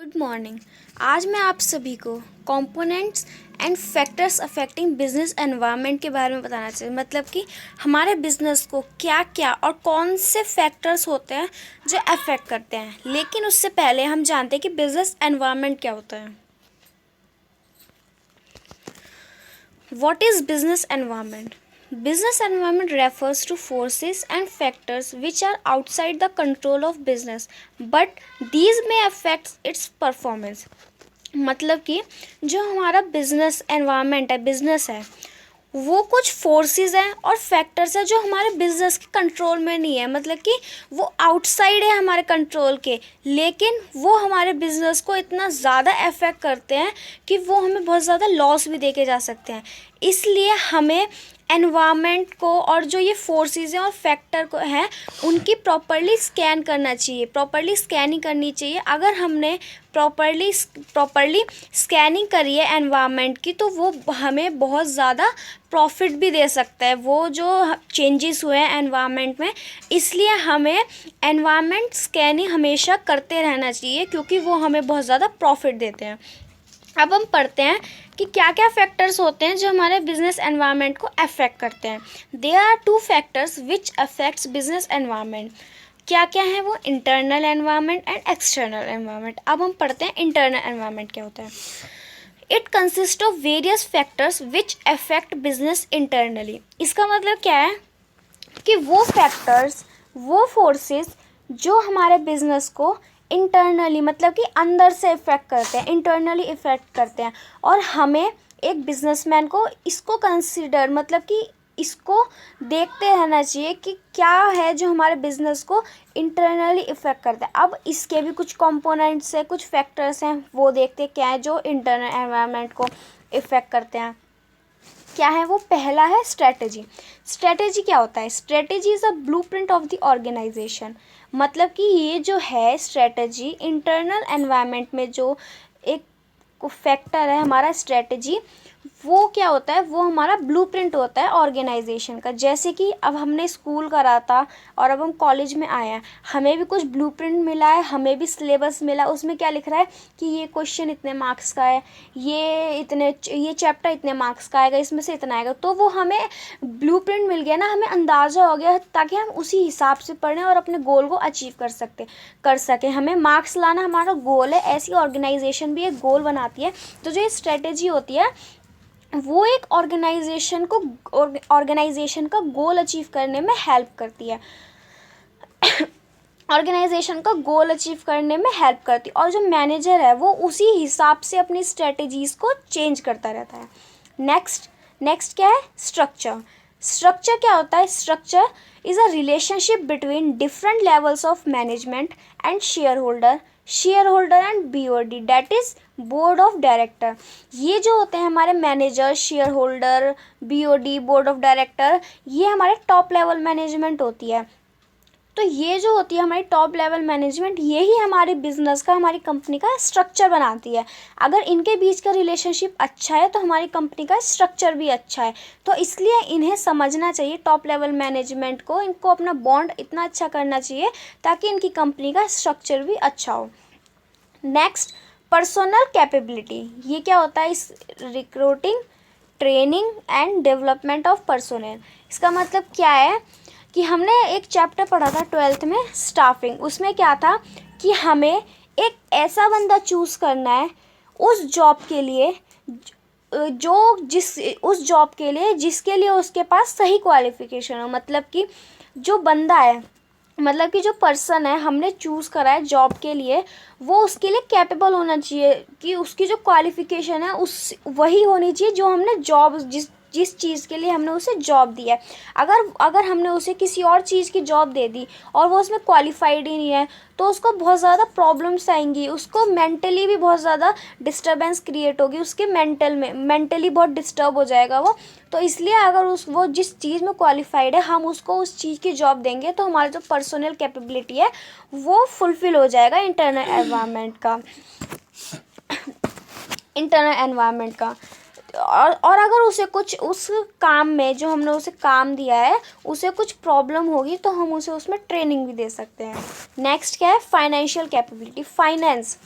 Good morning. आज मैं आप सभी को components and factors affecting business environment के बारे में बताना चाहिए। मतलब कि हमारे बिजनेस को क्या क्या और कौन से फैक्टर्स होते हैं जो अफेक्ट करते हैं। लेकिन उससे पहले हम जानते हैं कि बिजनेस एनवायरनमेंट क्या होता है। What is business environment? Business environment refers to forces and factors which are outside the control of business, but these may affect its performance. मतलब कि जो हमारा बिजनेस एनवायरनमेंट है, बिजनेस है, वो कुछ फोर्सेस हैं और फैक्टर्स हैं जो हमारे बिजनेस के कंट्रोल में नहीं है। मतलब कि वो आउटसाइड है हमारे कंट्रोल के, लेकिन वो हमारे बिजनेस को इतना ज़्यादा अफेक्ट करते हैं कि वो हमें बहुत ज़्यादा लॉस भी देके जा सकते हैं। इसलिए हमें एनवायरनमेंट को और जो ये फोर्सेस हैं और फैक्टर को हैं उनकी प्रॉपर्ली स्कैन करना चाहिए, प्रॉपर्ली स्कैनिंग करनी चाहिए। अगर हमने प्रॉपर्ली स्कैनिंग करी है एनवायरनमेंट की, तो वो हमें बहुत ज़्यादा प्रॉफिट भी दे सकता है, वो जो चेंजेस हुए हैं एनवायरनमेंट में। इसलिए हमें एनवायरनमेंट स्कैनिंग हमेशा करते रहना चाहिए, क्योंकि वो हमें बहुत ज़्यादा प्रॉफिट देते हैं। अब हम पढ़ते हैं कि क्या क्या फैक्टर्स होते हैं जो हमारे बिजनेस एनवायरनमेंट को अफेक्ट करते हैं। There are two factors which affects business environment. क्या क्या है वो? Internal environment and external environment. अब हम पढ़ते हैं इंटरनल एनवायरनमेंट क्या होता है। It consist of various factors which affect business internally. इसका मतलब क्या है कि वो फैक्टर्स, वो फोर्सेस जो हमारे बिजनेस को इंटरनली, मतलब कि अंदर से इफ़ेक्ट करते हैं, इंटरनली इफ़ेक्ट करते हैं। और हमें एक बिजनेसमैन को इसको कंसीडर, मतलब कि इसको देखते रहना चाहिए कि क्या है जो हमारे बिजनेस को इंटरनली इफ़ेक्ट करता है। अब इसके भी कुछ कंपोनेंट्स हैं, कुछ फैक्टर्स हैं, वो देखते हैं क्या है जो इंटरनल एनवायरनमेंट को इफ़ेक्ट करते हैं। क्या है वो? पहला है स्ट्रेटजी। स्ट्रेटजी क्या होता है? Strategy is a blueprint of the organisation. मतलब कि ये जो है स्ट्रेटजी, इंटरनल एनवायरनमेंट में जो एक फैक्टर है हमारा स्ट्रेटजी, वो क्या होता है? वो हमारा ब्लूप्रिंट होता है ऑर्गेनाइजेशन का। जैसे कि अब हमने स्कूल करा था और अब हम कॉलेज में आए हैं, हमें भी कुछ ब्लूप्रिंट मिला है, हमें भी सिलेबस मिला। उसमें क्या लिख रहा है कि ये क्वेश्चन इतने मार्क्स का है, ये चैप्टर इतने मार्क्स का आएगा, इसमें से इतना आएगा। तो वो हमें ब्लूप्रिंट मिल गया ना, हमें अंदाज़ा हो गया, ताकि हम उसी हिसाब से पढ़ें और अपने गोल को अचीव कर सकें। हमें मार्क्स लाना हमारा गोल है, ऐसी ऑर्गेनाइजेशन भी एक गोल बनाती है। तो जो ये स्ट्रेटजी होती है वो एक ऑर्गेनाइजेशन का गोल अचीव करने में हेल्प करती है, ऑर्गेनाइजेशन का गोल अचीव करने में हेल्प करती है। और जो मैनेजर है वो उसी हिसाब से अपनी स्ट्रेटजीज़ को चेंज करता रहता है। नेक्स्ट क्या है? स्ट्रक्चर। स्ट्रक्चर क्या होता है? Structure is a relationship between different levels of management and share holder and BOD, that is board of director. ये जो होते हैं हमारे manager, share holder, BOD, board of director, ये हमारे टॉप लेवल मैनेजमेंट होती है। तो ये जो होती है हमारी टॉप लेवल मैनेजमेंट, ये ही हमारे बिजनेस का, हमारी कंपनी का स्ट्रक्चर बनाती है। अगर इनके बीच का रिलेशनशिप अच्छा है तो हमारी कंपनी का स्ट्रक्चर भी अच्छा है। तो इसलिए इन्हें समझना चाहिए, टॉप लेवल मैनेजमेंट को, इनको अपना बॉन्ड इतना अच्छा करना चाहिए ताकि इनकी कंपनी का स्ट्रक्चर भी अच्छा हो। Next, personal capability. ये क्या होता है? इस recruiting, training and development of personnel. इसका मतलब क्या है कि हमने एक चैप्टर पढ़ा था 12th में, स्टाफिंग। उसमें क्या था कि हमें एक ऐसा बंदा चूज़ करना है उस जॉब के लिए जिसके लिए उसके पास सही क्वालिफिकेशन हो। मतलब कि जो बंदा है, मतलब कि जो पर्सन है हमने चूज़ करा है जॉब के लिए, वो उसके लिए कैपेबल होना चाहिए कि उसकी जो क्वालिफ़िकेशन है वही होनी चाहिए जो हमने जॉब, जिस चीज़ के लिए हमने उसे जॉब दी है। अगर हमने उसे किसी और चीज़ की जॉब दे दी और वो उसमें क्वालिफाइड ही नहीं है, तो उसको बहुत ज़्यादा प्रॉब्लम्स आएंगी, उसको मेंटली भी बहुत ज़्यादा डिस्टर्बेंस क्रिएट होगी, उसके मेंटली बहुत डिस्टर्ब हो जाएगा वो। तो इसलिए अगर वो जिस चीज़ में क्वालिफाइड है, हम उसको उस चीज़ की जॉब देंगे, तो हमारा जो पर्सनल कैपेबिलिटी है वो फुलफ़िल हो जाएगा इंटरनल एनवायरनमेंट का। और अगर उसे कुछ उस काम में, जो हमने उसे काम दिया है, उसे कुछ प्रॉब्लम होगी, तो हम उसे उसमें ट्रेनिंग भी दे सकते हैं। नेक्स्ट क्या है? Financial capability. फाइनेंस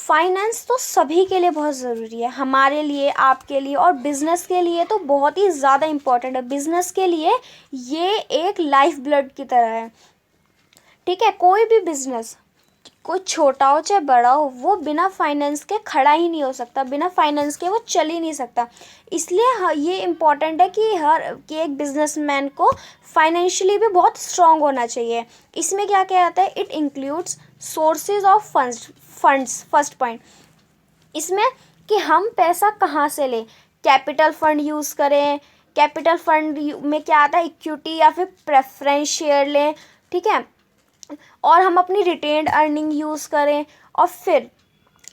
फाइनेंस तो सभी के लिए बहुत ज़रूरी है, हमारे लिए, आपके लिए, और बिज़नेस के लिए तो बहुत ही ज़्यादा इम्पोर्टेंट है। बिज़नेस के लिए ये एक लाइफ ब्लड की तरह है, ठीक है। कोई भी बिज़नेस, कोई छोटा हो चाहे बड़ा हो, वो बिना फाइनेंस के खड़ा ही नहीं हो सकता, बिना फाइनेंस के वो चल ही नहीं सकता। इसलिए ये इम्पॉर्टेंट है कि एक बिजनेसमैन को फाइनेंशियली भी बहुत स्ट्रांग होना चाहिए। इसमें क्या क्या आता है, it includes sources of funds. First point इसमें कि हम पैसा कहाँ से लें, कैपिटल फंड यूज़ करें। कैपिटल फंड में क्या आता है, इक्विटी या फिर प्रेफरेंस शेयर लें, ठीक है। और हम अपनी रिटेन्ड अर्निंग यूज़ करें। और फिर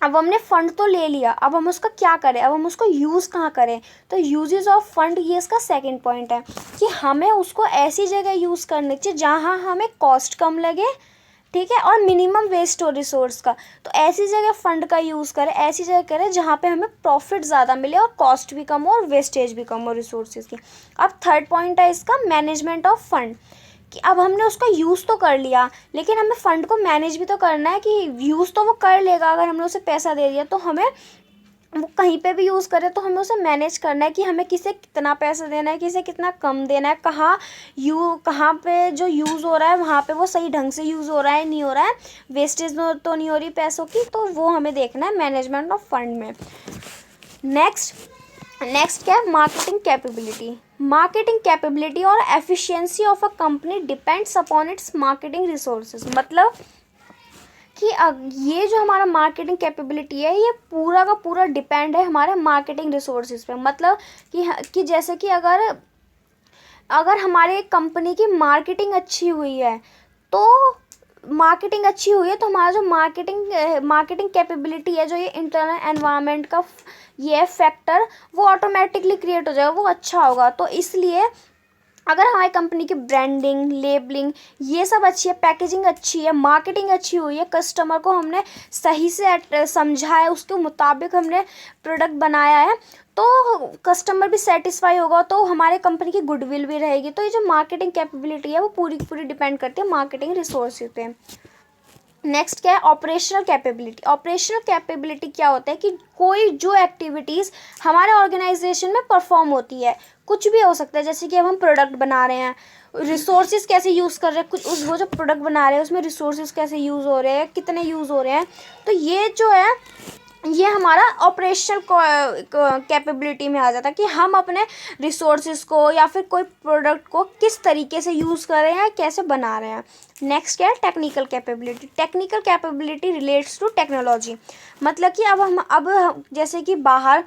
अब हमने फंड तो ले लिया, अब हम उसका क्या करें, अब हम उसको यूज़ कहाँ करें। तो यूजेस ऑफ फंड, ये इसका सेकंड पॉइंट है कि हमें उसको ऐसी जगह यूज़ करनी चाहिए जहाँ हमें कॉस्ट कम लगे, ठीक है, और मिनिमम वेस्ट हो रिसोर्स का। तो ऐसी जगह फंड का यूज़ करें, ऐसी जगह करें जहाँ पे हमें प्रॉफिट ज़्यादा मिले और कॉस्ट भी कम हो और वेस्टेज भी कम हो रिसोर्सेज की। अब थर्ड पॉइंट है इसका मैनेजमेंट ऑफ फंड, कि अब हमने उसका यूज़ तो कर लिया, लेकिन हमें फ़ंड को मैनेज भी तो करना है। कि यूज़ तो वो कर लेगा, अगर हमने उसे पैसा दे दिया तो हमें वो कहीं पे भी यूज़ करे तो हमें उसे मैनेज करना है कि हमें किसे कितना पैसा देना है, किसे कितना कम देना है, कहाँ पे जो यूज़ हो रहा है वहाँ पे वो सही ढंग से यूज़ हो रहा है, नहीं हो रहा है, वेस्टेज तो नहीं हो रही पैसों की। तो वो हमें देखना है मैनेजमेंट ऑफ फंड में। नेक्स्ट क्या है, मार्केटिंग कैपेबिलिटी। मार्केटिंग कैपेबिलिटी और efficiency of a company depends upon its marketing resources. मतलब कि ये जो हमारा मार्केटिंग कैपेबिलिटी है, ये पूरा का पूरा डिपेंड है हमारे मार्केटिंग रिसोर्सेज पे। मतलब कि जैसे कि अगर हमारे कंपनी की मार्केटिंग अच्छी हुई है तो हमारा जो मार्केटिंग कैपेबिलिटी है, जो ये इंटरनल एनवायरनमेंट का ये फैक्टर, वो ऑटोमेटिकली क्रिएट हो जाएगा, वो अच्छा होगा। तो इसलिए अगर हमारी कंपनी की ब्रांडिंग, लेबलिंग, ये सब अच्छी है, पैकेजिंग अच्छी है, मार्केटिंग अच्छी हुई है, कस्टमर को हमने सही से समझा है, उसके मुताबिक हमने प्रोडक्ट बनाया है, तो कस्टमर भी सेटिस्फाई होगा, तो हमारे कंपनी की गुडविल भी रहेगी। तो ये जो मार्केटिंग कैपेबिलिटी है वो पूरी की पूरी डिपेंड करती है मार्केटिंग रिसोर्सेज पे। नेक्स्ट क्या है, ऑपरेशनल कैपेबिलिटी। ऑपरेशनल कैपेबिलिटी क्या होता है कि कोई जो एक्टिविटीज़ हमारे ऑर्गेनाइजेशन में परफॉर्म होती है, कुछ भी हो सकता है, जैसे कि अब हम प्रोडक्ट बना रहे हैं, रिसोर्सेज कैसे यूज़ कर रहे हैं, वो जो प्रोडक्ट बना रहे हैं उसमें रिसोर्सेज कैसे यूज़ हो रहे हैं, कितने यूज़ हो रहे हैं। तो ये जो है ये हमारा ऑपरेशनल कैपेबिलिटी में आ जाता है कि हम अपने रिसोर्सेज को या फिर कोई प्रोडक्ट को किस तरीके से यूज़ कर रहे हैं, कैसे बना रहे हैं। नेक्स्ट क्या है, technical capability. Technical capability relates to technology. मतलब कि अब जैसे कि बाहर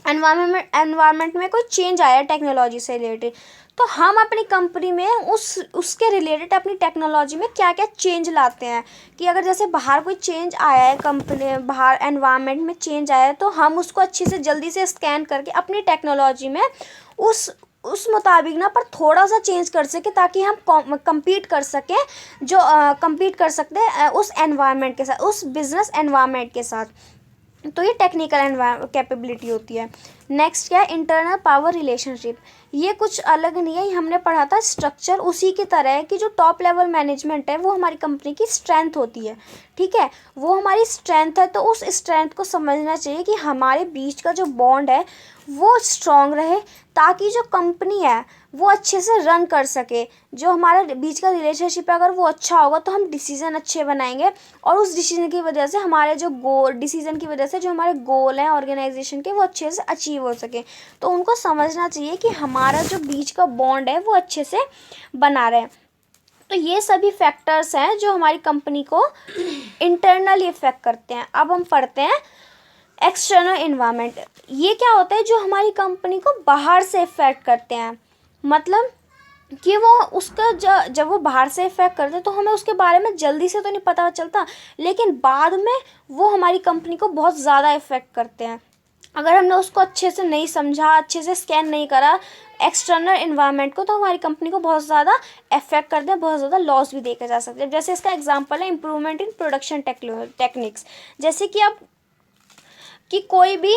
एनवायरनमेंट में कोई चेंज आया है टेक्नोलॉजी से रिलेटेड, तो हम अपनी कंपनी में उसके रिलेटेड अपनी टेक्नोलॉजी में क्या क्या चेंज लाते हैं। कि अगर जैसे बाहर कोई चेंज आया है, कंपनी बाहर एनवायरनमेंट में चेंज आया है, तो हम उसको अच्छे से जल्दी से स्कैन करके अपनी टेक्नोलॉजी में उस मुताबिक ना पर थोड़ा सा चेंज कर सके, ताकि हम compete कर सकें, जो compete कर सकते हैं उस एनवायरनमेंट के साथ, उस बिजनेस एनवायरनमेंट के साथ। तो ये टेक्निकल कैपेबिलिटी होती है। नेक्स्ट क्या है, इंटरनल पावर रिलेशनशिप। ये कुछ अलग नहीं है, हमने पढ़ा था स्ट्रक्चर उसी की तरह है कि जो टॉप लेवल मैनेजमेंट है वो हमारी कंपनी की स्ट्रेंथ होती है, ठीक है, वो हमारी स्ट्रेंथ है। तो उस स्ट्रेंथ को समझना चाहिए कि हमारे बीच का जो बॉन्ड है वो स्ट्रॉन्ग रहे, ताकि जो कंपनी है वो अच्छे से रन कर सके। जो हमारे बीच का रिलेशनशिप है अगर वो अच्छा होगा तो हम डिसीज़न अच्छे बनाएंगे, और उस डिसीज़न की वजह से हमारे जो डिसीज़न की वजह से जो हमारे गोल हैं ऑर्गेनाइजेशन के, वो अच्छे से अचीव हो सके। तो उनको समझना चाहिए कि हमारा जो बीच का बॉन्ड है वो अच्छे से बना रहे। तो ये सभी फैक्टर्स हैं जो हमारी कंपनी को इंटरनली इफेक्ट करते हैं। अब हम पढ़ते हैं एक्सटर्नल इन्वायरमेंट। ये क्या होता है, जो हमारी कंपनी को बाहर से इफेक्ट करते हैं। मतलब कि वो उसका जब वो बाहर से इफेक्ट करते हैं तो हमें उसके बारे में जल्दी से तो नहीं पता चलता, लेकिन बाद में वो हमारी कंपनी को बहुत ज़्यादा इफेक्ट करते हैं। अगर हमने उसको अच्छे से नहीं समझा, अच्छे से स्कैन नहीं करा एक्सटर्नल इन्वायरमेंट को, तो हमारी कंपनी को बहुत ज़्यादा इफेक्ट करते हैं, बहुत ज़्यादा लॉस भी देखे जा सकते हैं। जैसे इसका एग्जांपल है इम्प्रूवमेंट इन प्रोडक्शन टेक्निक्स। जैसे कि अब कि कोई भी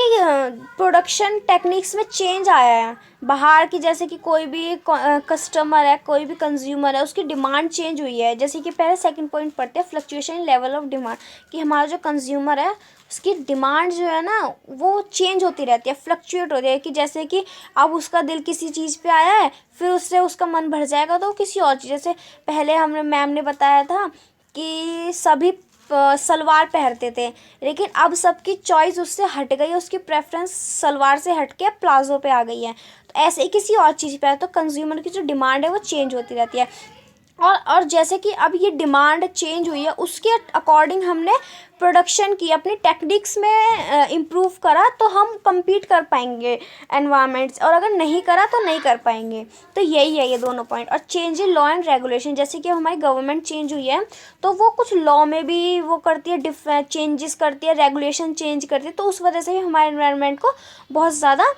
प्रोडक्शन टेक्निक्स में चेंज आया है बाहर की, जैसे कि कोई भी कस्टमर है, कोई भी कंज्यूमर है, उसकी डिमांड चेंज हुई है। जैसे कि पहले सेकंड पॉइंट पढ़ते हैं, fluctuation in level of demand, कि हमारा जो कंज्यूमर है उसकी डिमांड जो है ना वो चेंज होती रहती है, फ्लक्चुएट होती है। कि जैसे कि अब उसका दिल किसी चीज़ पे आया है, फिर उससे उसका मन भर जाएगा तो वो किसी और चीज़, जैसे पहले हमने मैम ने बताया था कि सभी सलवार पहनते थे, लेकिन अब सबकी चॉइस उससे हट गई है, उसकी प्रेफरेंस सलवार से हट के प्लाजो पे आ गई है। तो ऐसे ही किसी और चीज़ पे है, तो कंज्यूमर की जो डिमांड है वो चेंज होती रहती है। और जैसे कि अब ये डिमांड चेंज हुई है, उसके अकॉर्डिंग हमने प्रोडक्शन की, अपनी टेक्निक्स में इम्प्रूव करा, तो हम compete कर पाएंगे एनवायरनमेंट्स, और अगर नहीं करा तो नहीं कर पाएंगे। तो यही है ये दोनों पॉइंट। और change in law and regulation, जैसे कि हमारी गवर्नमेंट चेंज हुई है तो वो कुछ लॉ में भी वो करती है, चेंजेस करती है, रेगुलेशन चेंज करती है, तो उस वजह से भी हमारे एनवायरनमेंट को बहुत ज़्यादा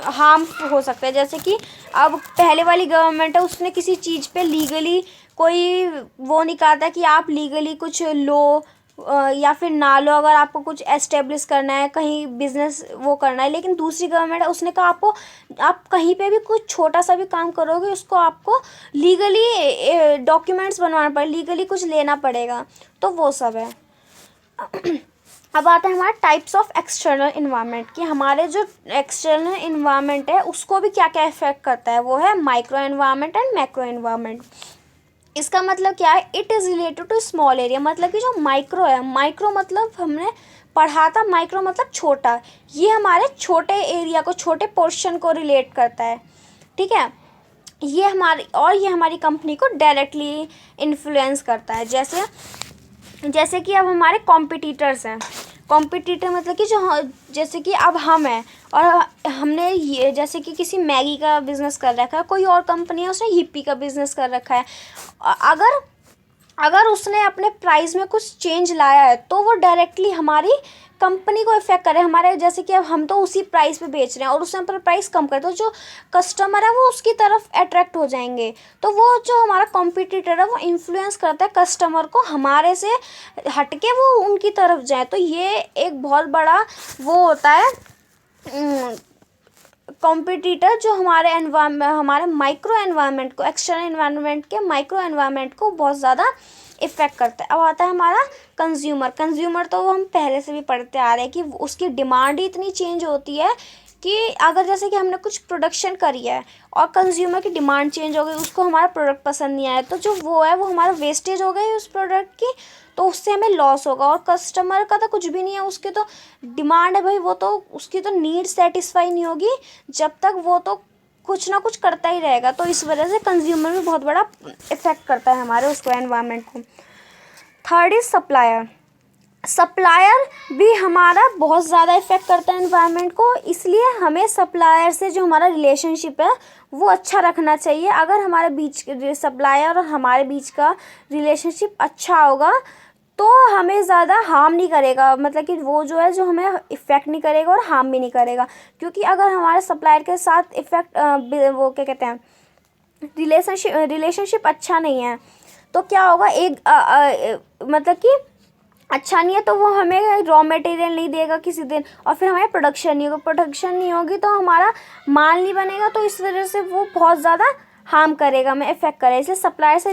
हार्म हो सकता है। जैसे कि अब पहले वाली गवर्नमेंट है, उसने किसी चीज़ पे लीगली कोई वो नहीं कहा था कि आप लीगली कुछ लो या फिर ना लो, अगर आपको कुछ एस्टेब्लिश करना है, कहीं बिजनेस वो करना है। लेकिन दूसरी गवर्नमेंट है, उसने कहा आपको, आप कहीं पे भी कुछ छोटा सा भी काम करोगे उसको आपको लीगली डॉक्यूमेंट्स बनवाना पड़ेगा, लीगली कुछ लेना पड़ेगा, तो वो सब है। अब आता है हमारा टाइप्स ऑफ एक्सटर्नल इन्वायरमेंट, कि हमारे जो एक्सटर्नल इन्वायरमेंट है उसको भी क्या क्या इफेक्ट करता है, वो है micro environment and macro environment. इसका मतलब क्या है, it is related to small area, मतलब कि जो माइक्रो है, माइक्रो मतलब हमने पढ़ा था, माइक्रो मतलब छोटा, ये हमारे छोटे एरिया को, छोटे पोर्शन को रिलेट करता है, ठीक है। ये हमारी कंपनी को डायरेक्टली इन्फ्लुएंस करता है। जैसे कि अब हमारे कॉम्पिटिटर्स हैं, कॉम्पिटिटर मतलब कि जैसे कि अब हम हैं और हमने ये, जैसे कि किसी मैगी का बिज़नेस कर रखा है, कोई और कंपनी है उसने हिप्पी का बिज़नेस कर रखा है, अगर उसने अपने प्राइस में कुछ चेंज लाया है तो वो डायरेक्टली हमारी कंपनी को इफेक्ट करे। हमारे जैसे कि अब हम तो उसी प्राइस पे बेच रहे हैं और उसने अपना प्राइस कम कर, तो जो कस्टमर है वो उसकी तरफ अट्रैक्ट हो जाएंगे, तो वो जो हमारा कॉम्पिटिटर है वो इन्फ्लुएंस करता है कस्टमर को हमारे से हटके वो उनकी तरफ जाए। तो ये एक बहुत बड़ा वो होता है कॉम्पिटिटर, जो हमारे माइक्रो एनवायरनमेंट को, एक्सटर्नल एनवायरनमेंट के माइक्रो एनवायरनमेंट को बहुत ज़्यादा इफ़ेक्ट करता है। अब आता है हमारा कंज्यूमर तो वो हम पहले से भी पढ़ते आ रहे हैं कि उसकी डिमांड ही इतनी चेंज होती है कि अगर जैसे कि हमने कुछ प्रोडक्शन करी है और कंज्यूमर की डिमांड चेंज हो गई, उसको हमारा प्रोडक्ट पसंद नहीं आया, तो जो वो है वो हमारा वेस्टेज हो गई उस प्रोडक्ट की, तो उससे हमें लॉस होगा। और कस्टमर का तो कुछ भी नहीं है, उसकी तो डिमांड है भाई, वो तो उसकी तो नीड सेटिस्फाई नहीं होगी जब तक, वो तो कुछ ना कुछ करता ही रहेगा। तो इस वजह से कंज्यूमर में बहुत बड़ा इफेक्ट करता है हमारे उसको, एनवायरनमेंट को। थर्ड इज सप्लायर भी हमारा बहुत ज़्यादा इफेक्ट करता है एनवायरनमेंट को, इसलिए हमें सप्लायर से जो हमारा रिलेशनशिप है वो अच्छा रखना चाहिए। अगर हमारे बीच सप्लायर और हमारे बीच का रिलेशनशिप अच्छा होगा तो हमें ज़्यादा हार्म नहीं करेगा, मतलब कि वो जो है जो हमें इफ़ेक्ट नहीं करेगा और हार्म भी नहीं करेगा। क्योंकि अगर हमारे सप्लायर के साथ इफ़ेक्ट वो क्या कहते हैं, रिलेशनशिप अच्छा नहीं है तो क्या होगा, मतलब कि अच्छा नहीं है तो वो हमें रॉ मटेरियल नहीं देगा किसी दिन, और फिर हमारे प्रोडक्शन नहीं होगी तो हमारा माल नहीं बनेगा, तो इस वजह से वो बहुत ज़्यादा हार्म करेगा, हमें इफेक्ट करेगा। इसलिए सप्लायर से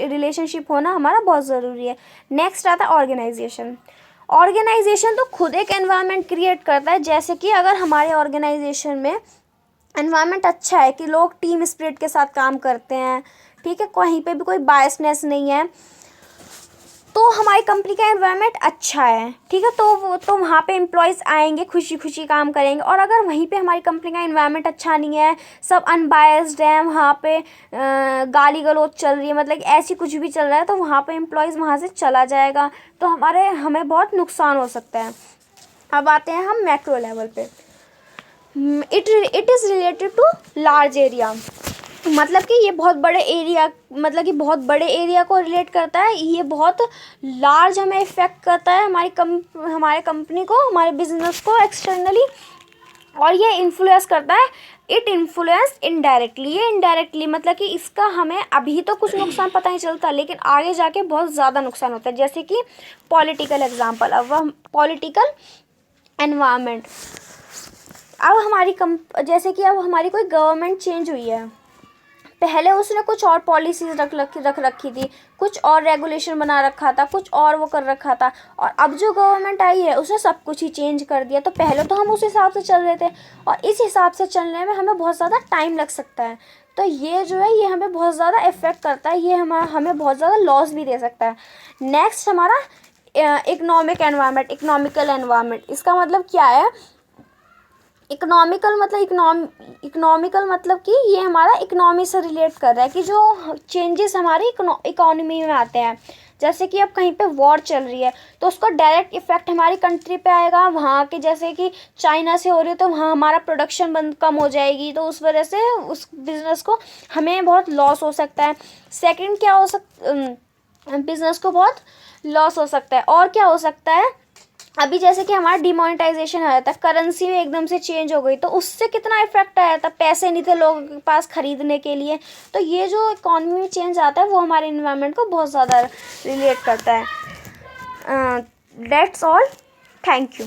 रिलेशनशिप होना हमारा बहुत ज़रूरी है। नेक्स्ट आता है ऑर्गेनाइजेशन तो खुद एक एनवायरनमेंट क्रिएट करता है। जैसे कि अगर हमारे ऑर्गेनाइजेशन में एनवायरनमेंट अच्छा है कि लोग टीम स्पिरिट के साथ काम करते हैं, ठीक है, कहीं पे भी कोई बायसनेस नहीं है, तो हमारी कंपनी का एनवायरनमेंट अच्छा है, ठीक है, तो वहाँ पे एम्प्लॉयज़ आएंगे, खुशी खुशी काम करेंगे। और अगर वहीं पे हमारी कंपनी का एनवायरनमेंट अच्छा नहीं है, सब अनबायस्ड है, वहाँ पे गाली गलौज चल रही है, मतलब ऐसी कुछ भी चल रहा है, तो वहाँ पे एम्प्लॉयज़ वहाँ से चला जाएगा, तो हमें बहुत नुकसान हो सकता है। अब आते हैं हम मैक्रो लेवल पे। It is related to large area, मतलब कि ये बहुत बड़े एरिया, मतलब कि बहुत बड़े एरिया को रिलेट करता है, ये बहुत लार्ज हमें इफ़ेक्ट करता है हमारे कंपनी को, हमारे बिजनेस को एक्सटर्नली, और ये इन्फ्लुएंस करता है इट इन्फ्लुएंस इनडायरेक्टली, ये इनडायरेक्टली मतलब कि इसका हमें अभी तो कुछ नुकसान पता नहीं चलता, लेकिन आगे जाके बहुत ज़्यादा नुकसान होता है। जैसे कि पॉलिटिकल एग्जाम्पल, अब वह पॉलिटिकल एनवायरनमेंट, अब जैसे कि अब हमारी कोई गवर्नमेंट चेंज हुई है, पहले उसने कुछ और पॉलिसीज रख रखी थी, कुछ और रेगुलेशन बना रखा था, कुछ और वो कर रखा था, और अब जो गवर्नमेंट आई है उसने सब कुछ ही चेंज कर दिया। तो पहले तो हम उस हिसाब से चल रहे थे, और इस हिसाब से चलने में हमें बहुत ज़्यादा टाइम लग सकता है। तो ये जो है ये हमें बहुत ज़्यादा इफ़ेक्ट करता है, ये हमें बहुत ज़्यादा लॉस भी दे सकता है। नेक्स्ट हमारा इकोनॉमिकल एनवायरनमेंट, इसका मतलब क्या है? इकोनॉमिकल मतलब कि ये हमारा इकोनॉमी से रिलेट कर रहा है, कि जो चेंजेस हमारी इकोनॉमी में आते हैं। जैसे कि अब कहीं पे वॉर चल रही है तो उसका डायरेक्ट इफेक्ट हमारी कंट्री पे आएगा, वहाँ के जैसे कि चाइना से हो रही है तो वहाँ हमारा प्रोडक्शन बंद कम हो जाएगी, तो उस वजह से उस बिज़नेस को हमें बहुत लॉस हो सकता है। सेकंड क्या हो बिज़नेस को बहुत लॉस हो सकता है। और क्या हो सकता है? अभी जैसे कि हमारा डिमोनेटाइजेशन आया था, करेंसी में एकदम से चेंज हो गई, तो उससे कितना इफेक्ट आया था, पैसे नहीं थे लोगों के पास खरीदने के लिए। तो ये जो इकोनॉमी में चेंज आता है वो हमारे इन्वायरमेंट को बहुत ज़्यादा रिलेट करता है। That's all, thank you.